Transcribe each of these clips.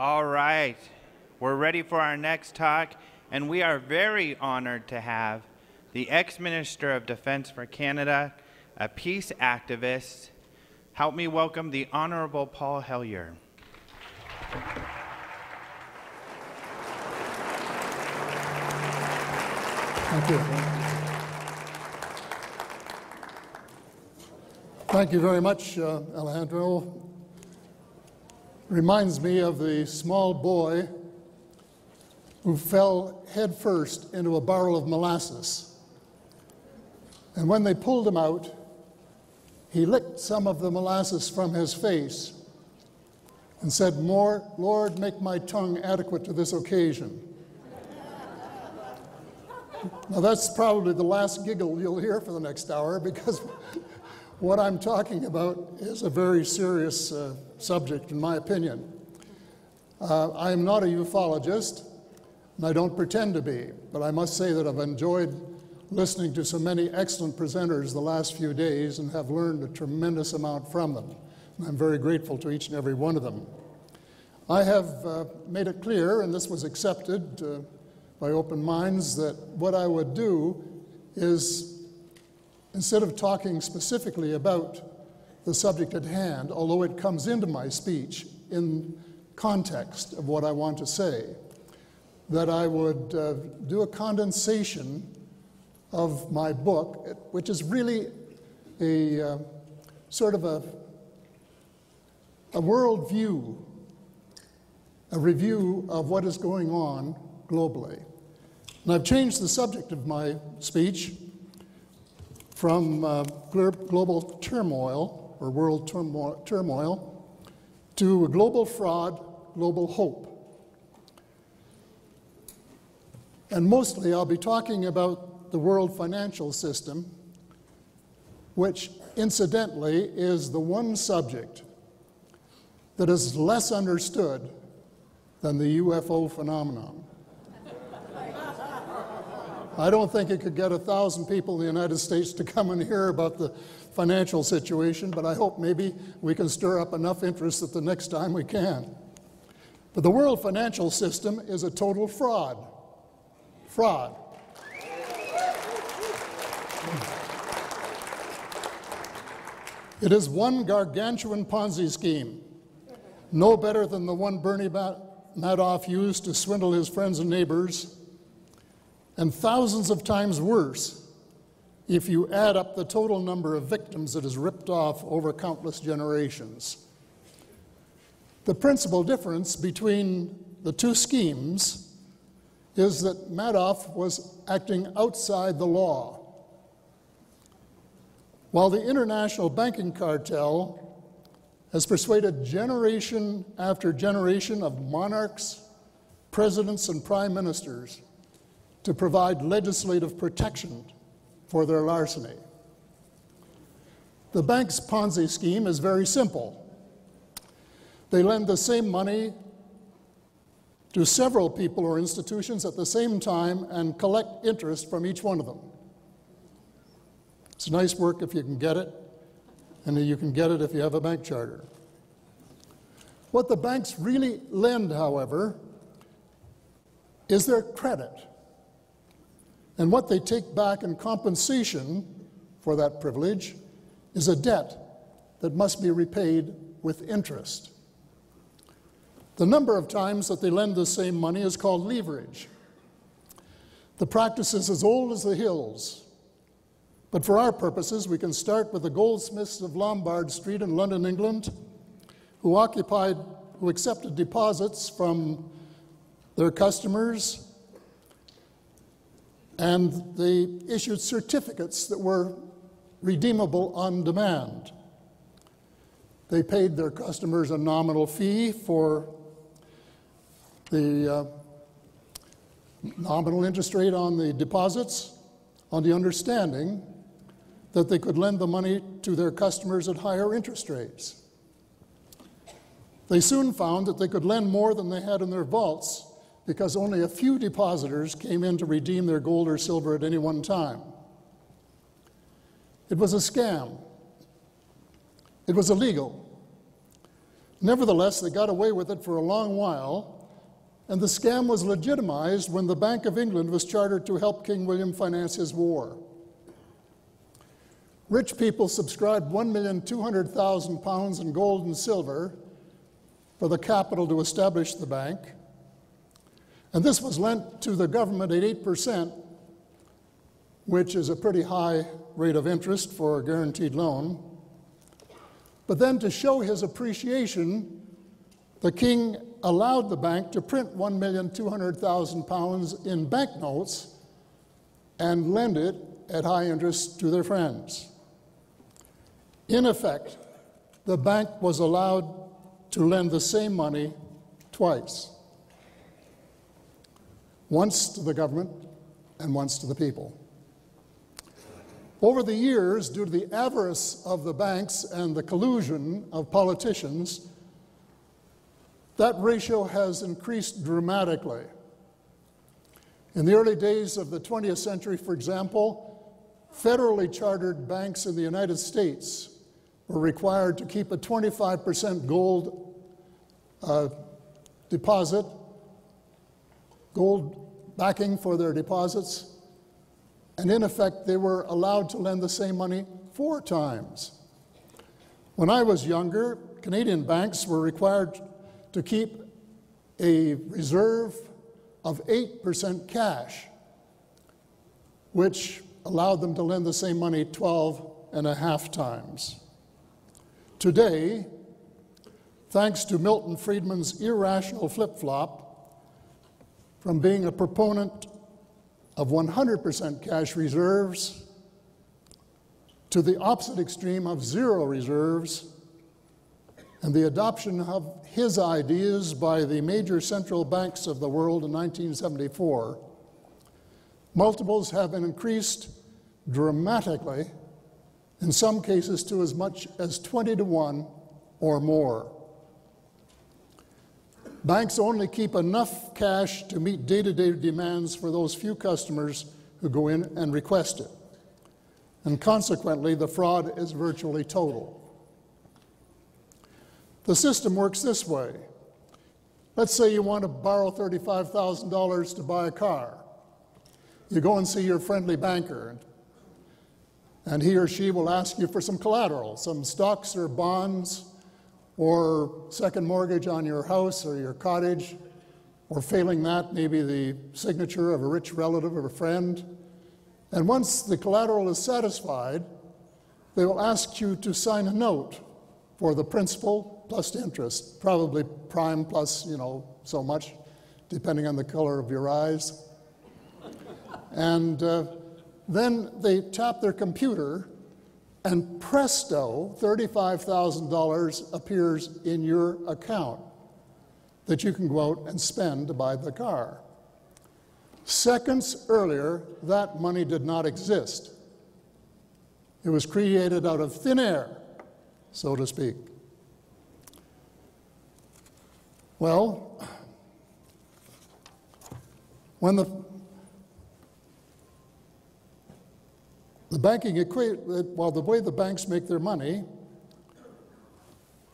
All right, we're ready for our next talk, and we are very honored to have the ex-Minister of Defense for Canada, a peace activist. Help me welcome the Honorable Paul Hellyer. Thank you. Thank you very much, Alejandro. Reminds me of the small boy who fell headfirst into a barrel of molasses. And when they pulled him out, he licked some of the molasses from his face and said, "Lord, make my tongue adequate to this occasion." Now that's probably the last giggle you'll hear for the next hour, because what I'm talking about is a very serious subject, in my opinion. I am not a ufologist, and I don't pretend to be, but I must say that I've enjoyed listening to so many excellent presenters the last few days and have learned a tremendous amount from them. And I'm very grateful to each and every one of them. I have made it clear, and this was accepted by open minds, that what I would do is, instead of talking specifically about the subject at hand, although it comes into my speech in context of what I want to say, that I would do a condensation of my book, which is really a sort of a worldview, a review of what is going on globally. And I've changed the subject of my speech from global turmoil, or world turmoil, to global fraud, global hope. And mostly I'll be talking about the world financial system, which incidentally is the one subject that is less understood than the UFO phenomenon. I don't think it could get 1,000 people in the United States to come and hear about the financial situation, but I hope maybe we can stir up enough interest that the next time we can. But the world financial system is a total fraud. Fraud. It is one gargantuan Ponzi scheme, no better than the one Bernie Madoff used to swindle his friends and neighbors, and thousands of times worse if you add up the total number of victims it has ripped off over countless generations. The principal difference between the two schemes is that Madoff was acting outside the law, while the international banking cartel has persuaded generation after generation of monarchs, presidents, and prime ministers to provide legislative protection for their larceny. The bank's Ponzi scheme is very simple. They lend the same money to several people or institutions at the same time and collect interest from each one of them. It's nice work if you can get it, and you can get it if you have a bank charter. What the banks really lend, however, is their credit. And what they take back in compensation for that privilege is a debt that must be repaid with interest. The number of times that they lend the same money is called leverage. The practice is as old as the hills. But for our purposes, we can start with the goldsmiths of Lombard Street in London, England, who accepted deposits from their customers, and they issued certificates that were redeemable on demand. They paid their customers a nominal fee for the nominal interest rate on the deposits, on the understanding that they could lend the money to their customers at higher interest rates. They soon found that they could lend more than they had in their vaults because only a few depositors came in to redeem their gold or silver at any one time. It was a scam. It was illegal. Nevertheless, they got away with it for a long while, and the scam was legitimized when the Bank of England was chartered to help King William finance his war. Rich people subscribed £1,200,000 in gold and silver for the capital to establish the bank, and this was lent to the government at 8%, which is a pretty high rate of interest for a guaranteed loan. But then, to show his appreciation, the king allowed the bank to print £1,200,000 in banknotes and lend it at high interest to their friends. In effect, the bank was allowed to lend the same money twice, once to the government and once to the people. Over the years, due to the avarice of the banks and the collusion of politicians, that ratio has increased dramatically. In the early days of the 20th century, for example, federally chartered banks in the United States were required to keep a 25% gold deposit, gold backing for their deposits, and in effect, they were allowed to lend the same money 4 times. When I was younger, Canadian banks were required to keep a reserve of 8% cash, which allowed them to lend the same money 12.5 times. Today, thanks to Milton Friedman's irrational flip-flop from being a proponent of 100% cash reserves to the opposite extreme of 0 reserves, and the adoption of his ideas by the major central banks of the world in 1974, multiples have been increased dramatically, in some cases to as much as 20 to 1 or more. Banks only keep enough cash to meet day-to-day demands for those few customers who go in and request it. And consequently, the fraud is virtually total. The system works this way. Let's say you want to borrow $35,000 to buy a car. You go and see your friendly banker, and he or she will ask you for some collateral, some stocks or bonds, or second mortgage on your house or your cottage, or failing that, maybe the signature of a rich relative or a friend. And once the collateral is satisfied, they will ask you to sign a note for the principal plus interest, probably prime plus, so much, depending on the color of your eyes. And then they tap their computer, and presto, $35,000 appears in your account that you can go out and spend to buy the car. Seconds earlier, that money did not exist. It was created out of thin air, so to speak. Well, when the way the banks make their money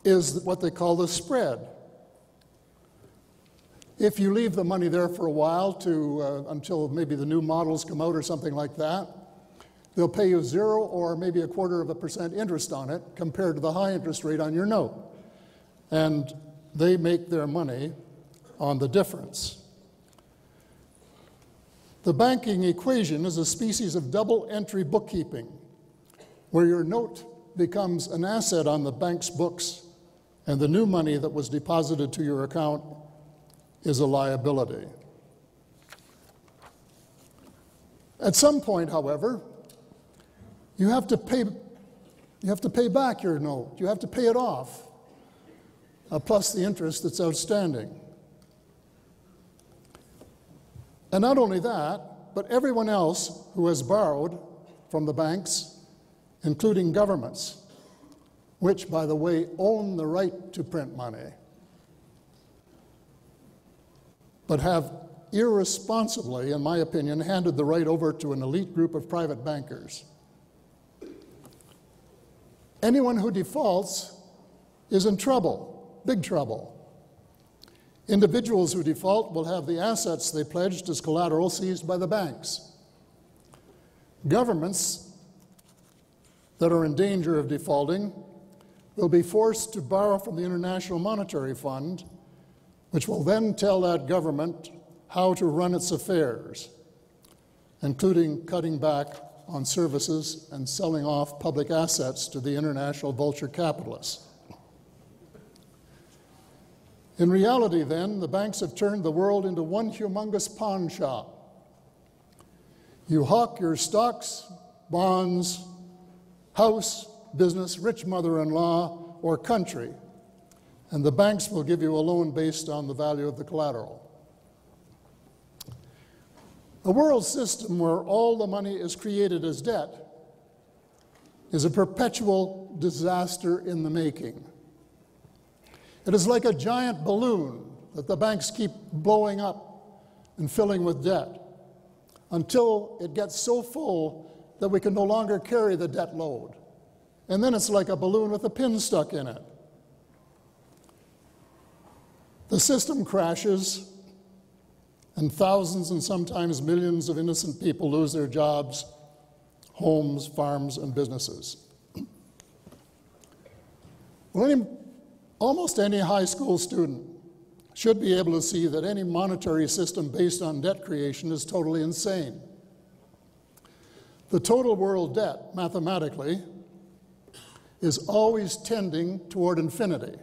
is what they call the spread. If you leave the money there for a while until maybe the new models come out or something like that, they'll pay you 0 or maybe 0.25% interest on it compared to the high interest rate on your note. And they make their money on the difference. The banking equation is a species of double-entry bookkeeping, where your note becomes an asset on the bank's books, and the new money that was deposited to your account is a liability. At some point, however, you have to pay back your note. You have to pay it off, plus the interest that's outstanding. And not only that, but everyone else who has borrowed from the banks, including governments, which, by the way, own the right to print money, but have irresponsibly, in my opinion, handed the right over to an elite group of private bankers. Anyone who defaults is in trouble big trouble. Individuals who default will have the assets they pledged as collateral seized by the banks. Governments that are in danger of defaulting will be forced to borrow from the International Monetary Fund, which will then tell that government how to run its affairs, including cutting back on services and selling off public assets to the international vulture capitalists. In reality, then, the banks have turned the world into one humongous pawn shop. You hawk your stocks, bonds, house, business, rich mother-in-law, or country, and the banks will give you a loan based on the value of the collateral. A world system where all the money is created as debt is a perpetual disaster in the making. It is like a giant balloon that the banks keep blowing up and filling with debt until it gets so full that we can no longer carry the debt load. And then it's like a balloon with a pin stuck in it. The system crashes, and thousands and sometimes millions of innocent people lose their jobs, homes, farms, and businesses. Almost any high school student should be able to see that any monetary system based on debt creation is totally insane. The total world debt, mathematically, is always tending toward infinity.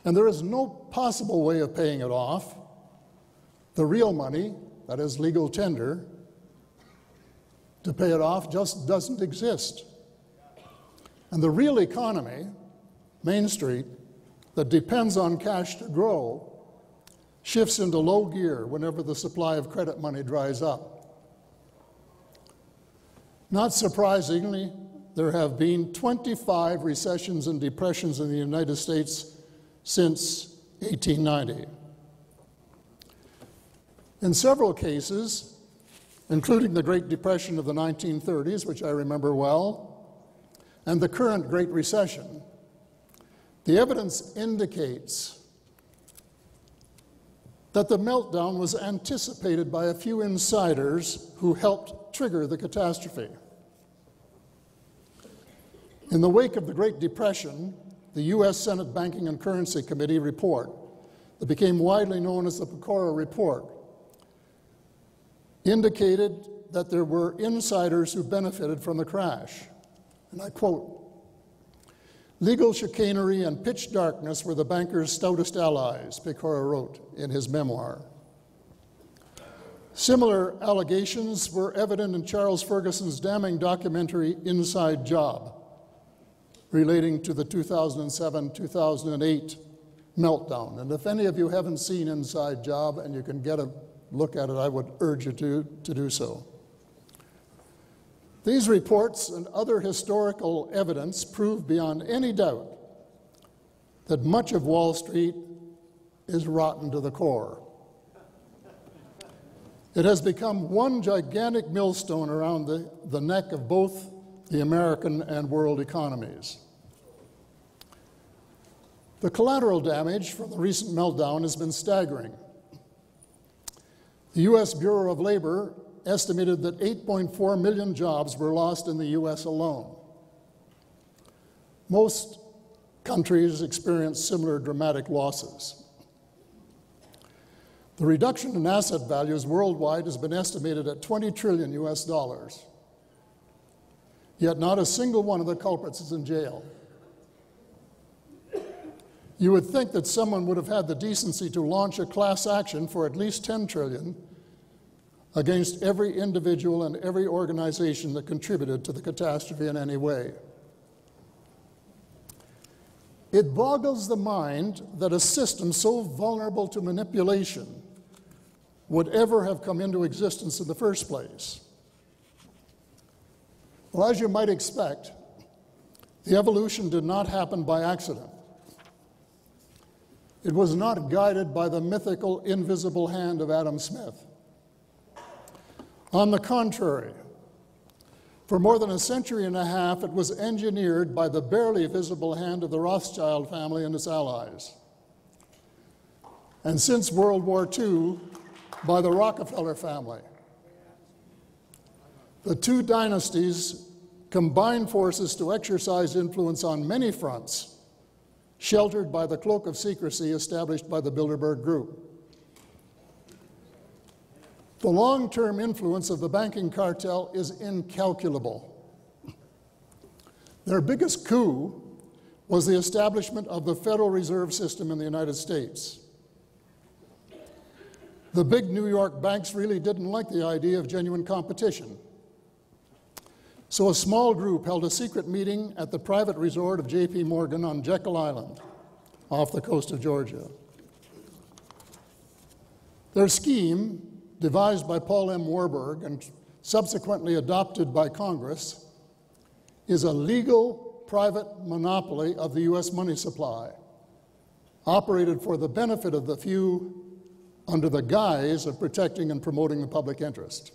And there is no possible way of paying it off. The real money, that is legal tender, to pay it off just doesn't exist. And the real economy, Main Street, that depends on cash to grow, shifts into low gear whenever the supply of credit money dries up. Not surprisingly, there have been 25 recessions and depressions in the United States since 1890. In several cases, including the Great Depression of the 1930s, which I remember well, and the current Great Recession, the evidence indicates that the meltdown was anticipated by a few insiders who helped trigger the catastrophe. In the wake of the Great Depression, the U.S. Senate Banking and Currency Committee report that became widely known as the Pecora Report indicated that there were insiders who benefited from the crash. And I quote, "Legal chicanery and pitch darkness were the bankers' stoutest allies," Pecora wrote in his memoir. Similar allegations were evident in Charles Ferguson's damning documentary Inside Job, relating to the 2007-2008 meltdown. And if any of you haven't seen Inside Job and you can get a look at it, I would urge you to do so. These reports and other historical evidence prove beyond any doubt that much of Wall Street is rotten to the core. It has become one gigantic millstone around the neck of both the American and world economies. The collateral damage from the recent meltdown has been staggering. The U.S. Bureau of Labor estimated that 8.4 million jobs were lost in the U.S. alone. Most countries experience similar dramatic losses. The reduction in asset values worldwide has been estimated at 20 trillion US dollars. Yet not a single one of the culprits is in jail. You would think that someone would have had the decency to launch a class action for at least 10 trillion against every individual and every organization that contributed to the catastrophe in any way. It boggles the mind that a system so vulnerable to manipulation would ever have come into existence in the first place. Well, as you might expect, the evolution did not happen by accident. It was not guided by the mythical, invisible hand of Adam Smith. On the contrary, For more than a century and a half, it was engineered by the barely visible hand of the Rothschild family and its allies. And since World War II, by the Rockefeller family. The two dynasties combined forces to exercise influence on many fronts, sheltered by the cloak of secrecy established by the Bilderberg Group. The long-term influence of the banking cartel is incalculable. Their biggest coup was the establishment of the Federal Reserve System in the United States. The big New York banks really didn't like the idea of genuine competition. So a small group held a secret meeting at the private resort of J.P. Morgan on Jekyll Island, off the coast of Georgia. Their scheme, devised by Paul M. Warburg and subsequently adopted by Congress, is a legal private monopoly of the U.S. money supply, operated for the benefit of the few under the guise of protecting and promoting the public interest.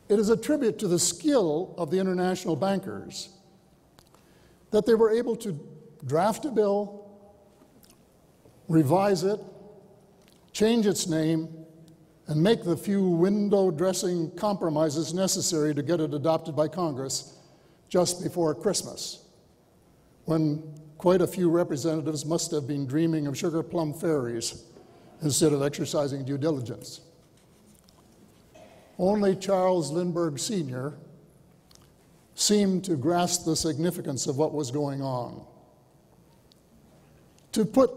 It is a tribute to the skill of the international bankers that they were able to draft a bill, revise it, change its name, and make the few window-dressing compromises necessary to get it adopted by Congress just before Christmas, when quite a few representatives must have been dreaming of sugar plum fairies instead of exercising due diligence. Only Charles Lindbergh Sr. seemed to grasp the significance of what was going on. To put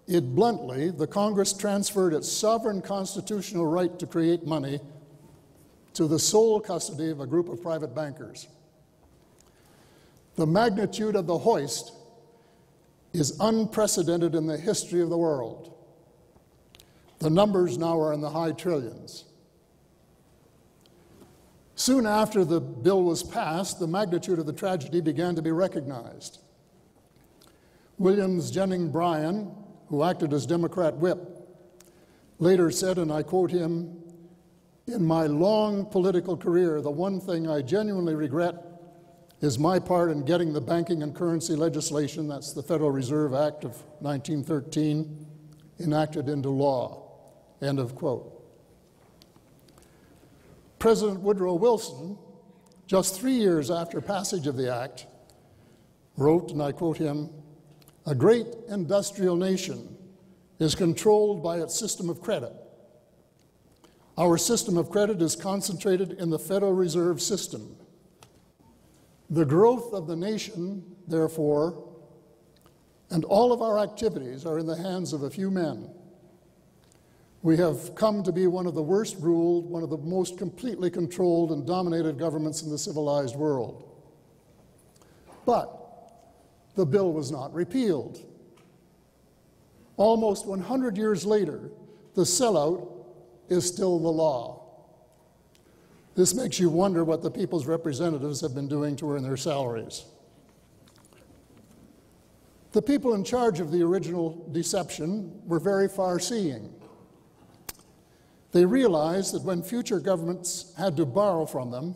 it bluntly, the Congress transferred its sovereign constitutional right to create money to the sole custody of a group of private bankers. The magnitude of the hoist is unprecedented in the history of the world. The numbers now are in the high trillions. Soon after the bill was passed, the magnitude of the tragedy began to be recognized. Williams Jennings Bryan, who acted as Democrat whip, later said, and I quote him, "In my long political career, the one thing I genuinely regret is my part in getting the banking and currency legislation, that's the Federal Reserve Act of 1913, enacted into law," end of quote. President Woodrow Wilson, just 3 years after passage of the act, wrote, and I quote him, "A great industrial nation is controlled by its system of credit. Our system of credit is concentrated in the Federal Reserve System. The growth of the nation, therefore, and all of our activities are in the hands of a few men. We have come to be one of the worst ruled, one of the most completely controlled and dominated governments in the civilized world." But the bill was not repealed. Almost 100 years later, the sellout is still the law. This makes you wonder what the people's representatives have been doing to earn their salaries. The people in charge of the original deception were very far-seeing. They realized that when future governments had to borrow from them,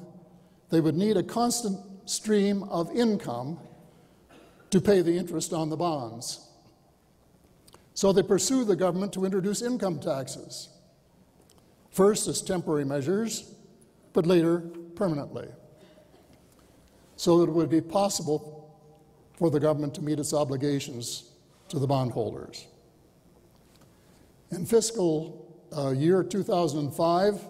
they would need a constant stream of income to pay the interest on the bonds. So they pursued the government to introduce income taxes, first as temporary measures, but later permanently, so that it would be possible for the government to meet its obligations to the bondholders. In fiscal year 2005,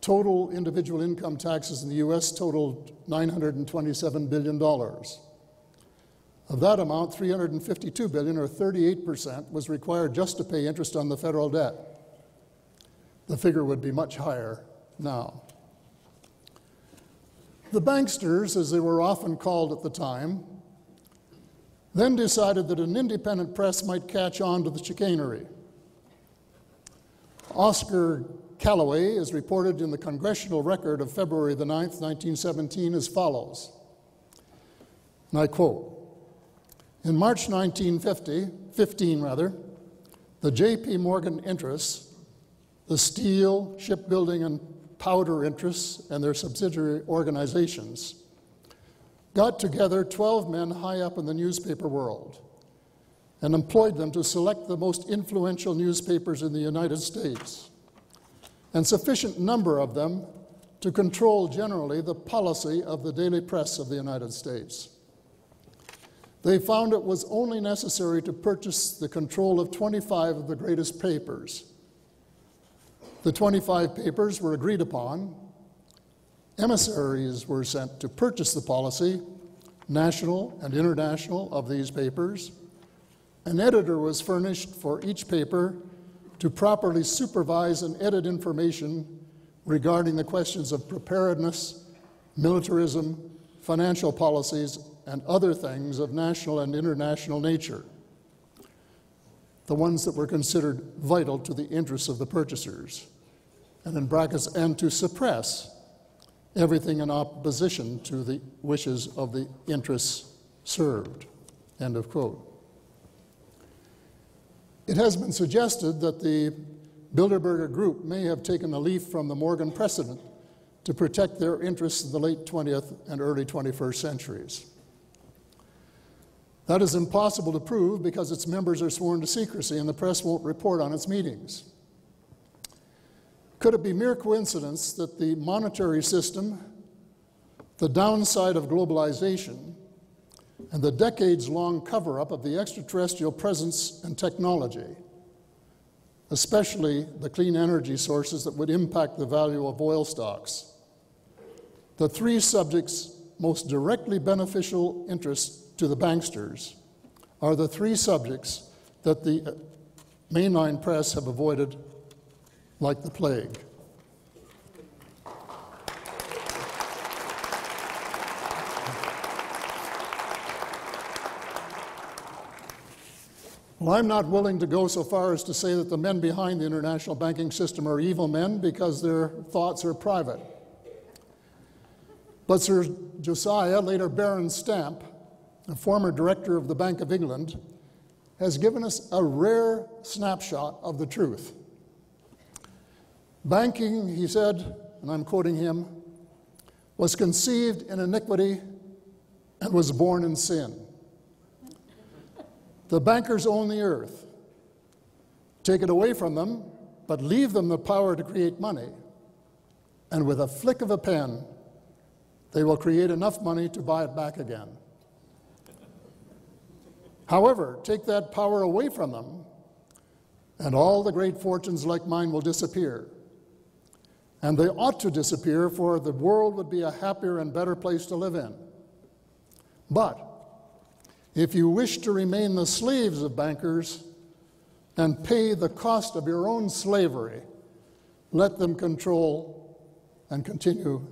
total individual income taxes in the U.S. totaled $927 billion. Of that amount, $352 billion, or 38%, was required just to pay interest on the federal debt. The figure would be much higher now. The banksters, as they were often called at the time, then decided that an independent press might catch on to the chicanery. Oscar Callaway is reported in the Congressional Record of February the 9th, 1917 as follows, and I quote, "In March 1915, the J.P. Morgan interests, the steel, shipbuilding, and powder interests and their subsidiary organizations got together 12 men high up in the newspaper world and employed them to select the most influential newspapers in the United States, and sufficient number of them to control generally the policy of the daily press of the United States. They found it was only necessary to purchase the control of 25 of the greatest papers. The 25 papers were agreed upon. Emissaries were sent to purchase the policy, national and international, of these papers. An editor was furnished for each paper to properly supervise and edit information regarding the questions of preparedness, militarism, financial policies, and other things of national and international nature, the ones that were considered vital to the interests of the purchasers, and in brackets, and to suppress everything in opposition to the wishes of the interests served, end of quote. It has been suggested that the Bilderberger Group may have taken a leaf from the Morgan precedent to protect their interests in the late 20th and early 21st centuries. That is impossible to prove because its members are sworn to secrecy and the press won't report on its meetings. Could it be mere coincidence that the monetary system, the downside of globalization, and the decades-long cover-up of the extraterrestrial presence and technology, especially the clean energy sources that would impact the value of oil stocks, the three subjects most directly beneficial interests to the banksters, are the three subjects that the mainline press have avoided like the plague. Well, I'm not willing to go so far as to say that the men behind the international banking system are evil men because their thoughts are private. But Sir Josiah, later Baron Stamp, a former director of the Bank of England, has given us a rare snapshot of the truth. Banking, he said, and I'm quoting him, was conceived in iniquity and was born in sin. The bankers own the earth. Take it away from them, but leave them the power to create money. And with a flick of a pen, they will create enough money to buy it back again. However, take that power away from them, and all the great fortunes like mine will disappear. And they ought to disappear, for the world would be a happier and better place to live in. But if you wish to remain the slaves of bankers and pay the cost of your own slavery, let them control and continue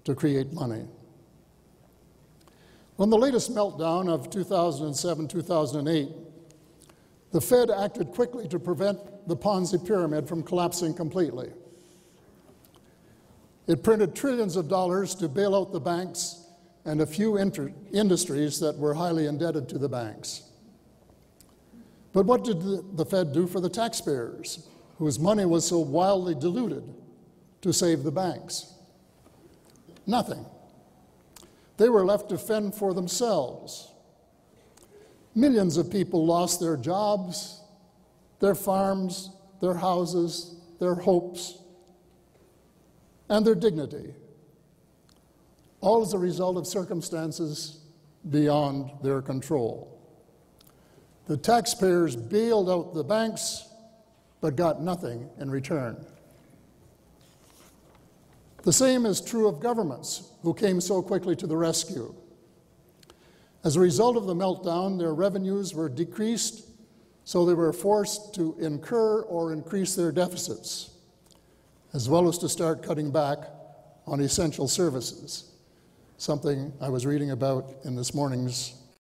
to create money. On the latest meltdown of 2007-2008, the Fed acted quickly to prevent the Ponzi pyramid from collapsing completely. It printed trillions of dollars to bail out the banks and a few industries that were highly indebted to the banks. But what did the Fed do for the taxpayers, whose money was so wildly diluted to save the banks? Nothing. They were left to fend for themselves. Millions of people lost their jobs, their farms, their houses, their hopes, and their dignity, all as a result of circumstances beyond their control. The taxpayers bailed out the banks, but got nothing in return. The same is true of governments, who came so quickly to the rescue. As a result of the meltdown, their revenues were decreased, so they were forced to incur or increase their deficits, as well as to start cutting back on essential services, something I was reading about in this morning's